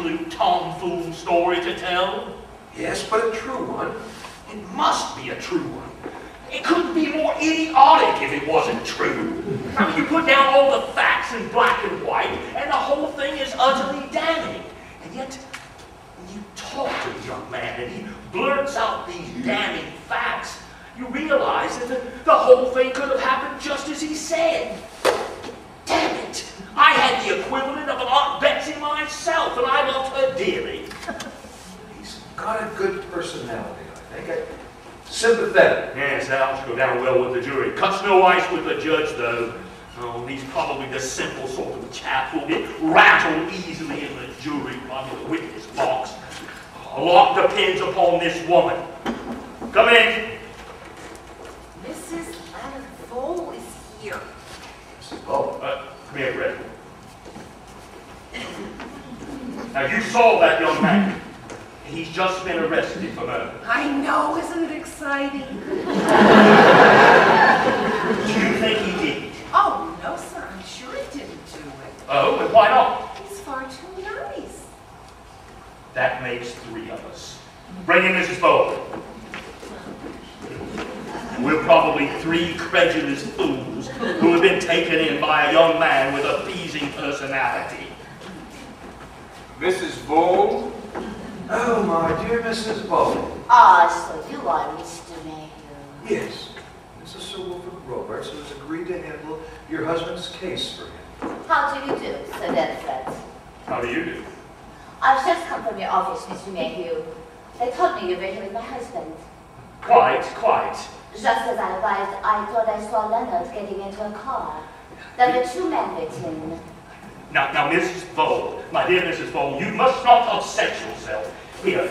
absolute tomfool story to tell? Yes, but a true one. It must be a true one. It couldn't be more idiotic if it wasn't true. I mean, you put down all the facts in black and white, and the whole thing is utterly damning. And yet, when you talk to the young man and he blurts out these damning facts, you realize that the whole thing could have happened just as he said. Damn it! I had the equivalent of an Aunt Betsy myself, and I loved her dearly. He's got a good personality, I think. Sympathetic. Yes, that ought to go down well with the jury. Cuts no ice with the judge, though. Oh, he's probably the simple sort of chap who'll get rattled easily in the jury room, the witness box. A lot depends upon this woman. Come in. Mrs. Vole is here. Mrs. Vole? Come here, Red. Now, you saw that young man. He's just been arrested for murder. I know, isn't it exciting? Do you think he did it? Oh, no, sir, I'm sure he didn't do it. Oh, and why not? He's far too nice. That makes 3 of us. Bring in Mrs. Vole. We're probably 3 credulous fools who have been taken in by a young man with a pleasing personality. Mrs. Vole? Oh, my dear Mrs. Vole. Ah, so you are Mr. Mayhew. Yes. This is Sir Wilfred Robarts, who has agreed to handle your husband's case for him. How do you do, Sir Wilfred? How do you do? I've just come from your office, Mr. Mayhew. They told me you were here with my husband. Quite. Just as I arrived, I thought I saw Leonard getting into a car. There were 2 men with him. Now, Mrs. Vole, my dear Mrs. Vole, you must not upset yourself. Here,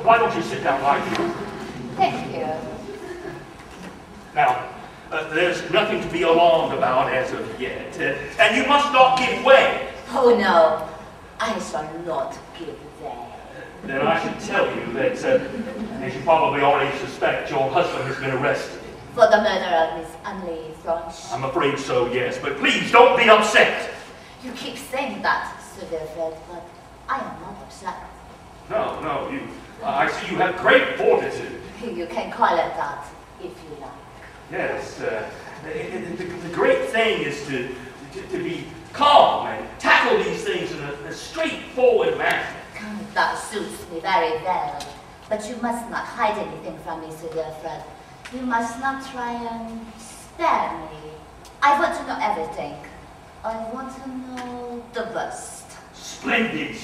why don't you sit down right here? Thank you. Now, there's nothing to be alarmed about as of yet, and you must not give way. Oh, no. I shall not give way. Then I should tell you that, as you probably already suspect, your husband has been arrested. For the murder of Miss Emily Thronch. I'm afraid so, yes, but please don't be upset. You keep saying that, Sir Wilfred, but I am not upset. No, I see you have great fortitude. You can call it that, if you like. Yes, the great thing is to be calm and tackle these things in a straightforward manner. That suits me very well. But you must not hide anything from me, Sir Wilfred. You must not try and spare me. I want to know everything. I want to know the worst. Splendid.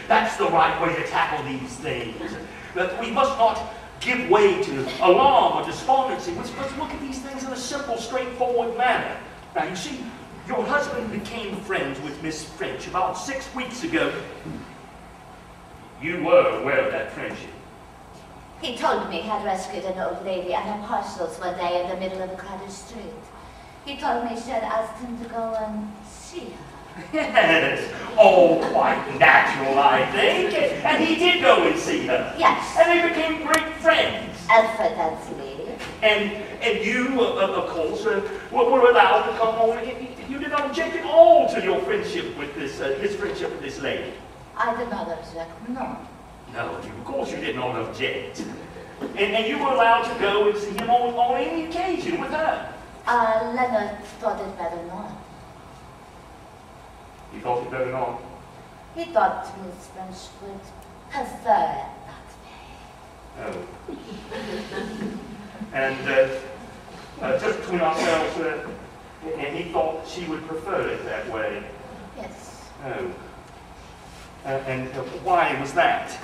That's the right way to tackle these things. But we must not give way to alarm or despondency. We must look at these things in a simple, straightforward manner. Now, you see, your husband became friends with Miss French about 6 weeks ago. You were aware of that friendship. He told me he had rescued an old lady and her parcels one day in the middle of a crowded street. He told me she had asked him to go and see her. Yes, all quite natural, I think. And he did go and see her. Yes. And they became great friends. Evidently. And you, of course, were allowed to come home. You did not object at all to your friendship with this, his friendship with this lady. I did not object, no. No, of course you did not object. And you were allowed to go and see him on any occasion with her. Leonard thought it better not. He thought it better not? He thought Miss French would prefer it that way. Oh. And just between ourselves, and he thought she would prefer it that way. Yes. Oh. And why was that?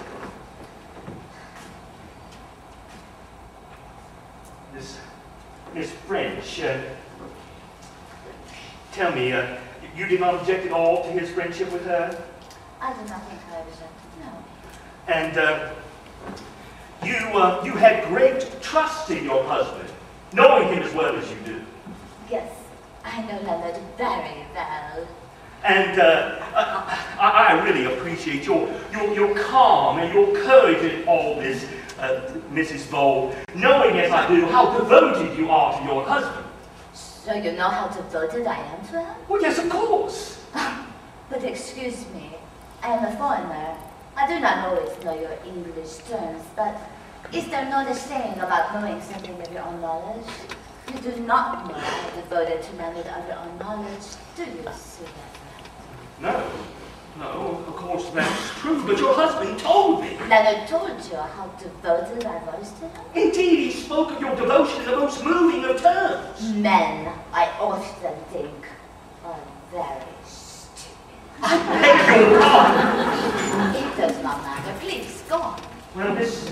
Miss French, tell me, you did not object at all to his friendship with her? I do not think I objected, no. And you had great trust in your husband, knowing him as well as you do. Yes, I know Leonard very well. And I really appreciate your calm and your courage in all this, Mrs. Vole, knowing as I do how devoted you are to your husband. So you know how devoted I am to him? Well, yes, of course. But excuse me, I I am a foreigner. I do not always know your English terms, but is there not a saying about knowing something of your own knowledge? You do not know how devoted to Leonard of your own knowledge, do you, Sir Everett? No, of course that's true, but your husband told me. Leonard told you how devoted I was to him? Indeed, he spoke of your devotion in the most moving of terms. Men, I often think, are very stupid. I beg your pardon. It does not matter. Please, go on. Well, Miss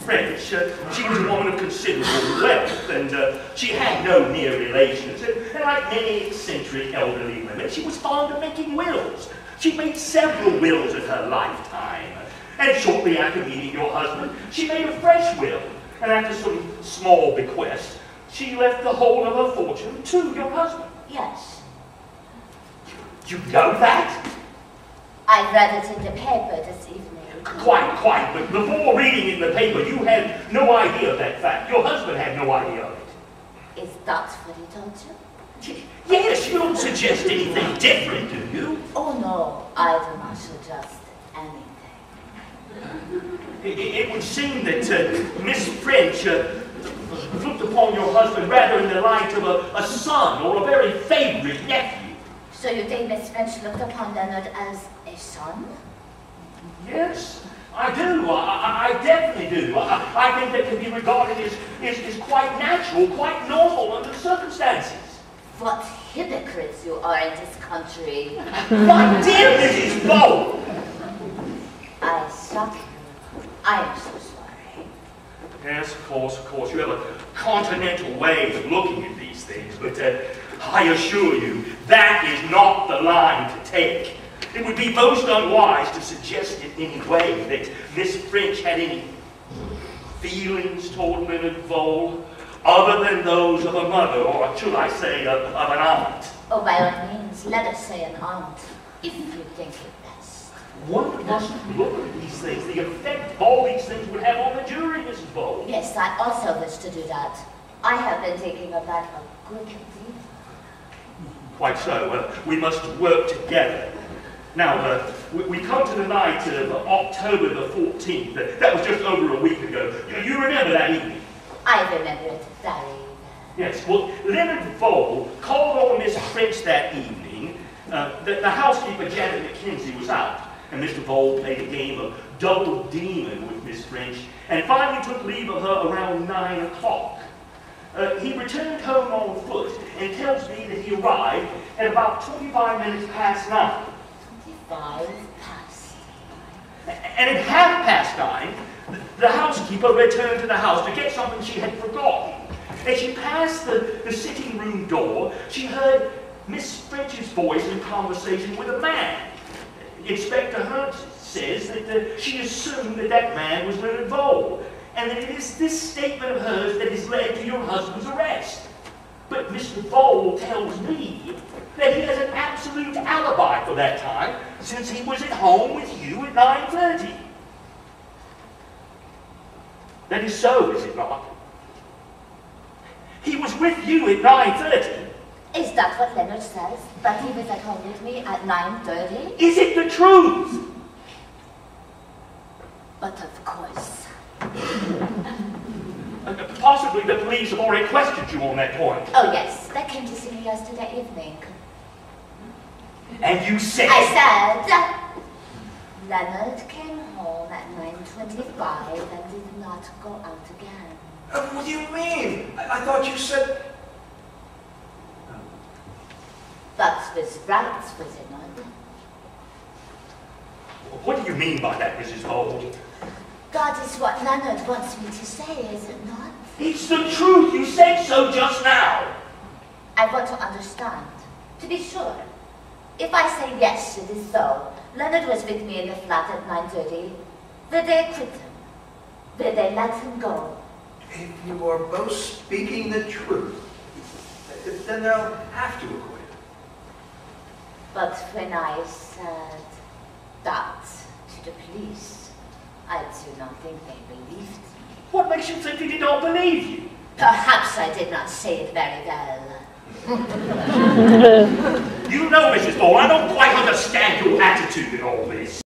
French, she was a woman of considerable wealth, and she had no near relations. And like many eccentric elderly women, she was fond of making wills. She made several wills in her lifetime. And shortly after meeting your husband, she made a fresh will. And after some small bequest, she left the whole of her fortune to your husband. Yes. You know that? I read it in the paper this evening. Quite. But before reading in the paper, you had no idea of that fact. Your husband had no idea of it. Is that what he told you? Yes, you don't suggest anything different, do you? Oh no, I do not suggest anything. It would seem that Miss French looked upon your husband rather in the light of a son or a very favorite nephew. So you think Miss French looked upon Leonard as a son? Yes, I do. I definitely do. I think that can be regarded as quite natural, quite normal under the circumstances. What hypocrites you are in this country. My dear Mrs. Bow! I shock you. I am so sorry. Yes, of course. You have a continental way of looking at these things, but I assure you, that is not the line to take. It would be most unwise to suggest in any way that Miss French had any feelings toward Leonard Vole, other than those of a mother, or should I say, of an aunt. Oh, by all means, let us say an aunt, if you think it best. One must look at these things, the effect all these things would have on the jury, Mrs. Vole. Yes, I also wish to do that. I have been thinking of that a good deal. Quite so. We must work together. Now, we come to the night of October the 14th. That was just over a week ago. You remember that evening? I remember it very well. Yes, well, Leonard Vole called on Miss French that evening. The housekeeper, Janet McKenzie, was out, and Mr. Vole played a game of double demon with Miss French, and finally took leave of her around 9 o'clock. He returned home on foot and tells me that he arrived at about 25 minutes past 9. 5 past 9. And at 9:30, the housekeeper returned to the house to get something she had forgotten. As she passed the sitting room door, she heard Miss French's voice in conversation with a man. Inspector Hunt says that she assumed that man was Leonard Vole, and that it is this statement of hers that has led to your husband's arrest. But Mr. Vole tells me that he has an absolute alibi for that time, since he was at home with you at 9:30. That is so, is it not? He was with you at 9:30. Is that what Leonard says? That he was at home with me at 9:30? Is it the truth? But of course. Possibly the police have already questioned you on that point. Oh yes, they came to see me yesterday evening. And you said... I said, Leonard came home at 9:25 and did not go out again. What do you mean? I thought you said... That was right, was it not? What do you mean by that, Mrs. Vole? That is what Leonard wants me to say, is it not? It's the truth. You said so just now. I want to understand. To be sure. If I say yes, it is so. Leonard was with me in the flat at 9:30. Will they acquit him? Will they let him go? If you are both speaking the truth, then they'll have to acquit him. But when I said that to the police, I do not think they believed me. What makes you think they did not believe you? Perhaps I did not say it very well. You know, Mrs. Vole, I don't quite understand your attitude in all this.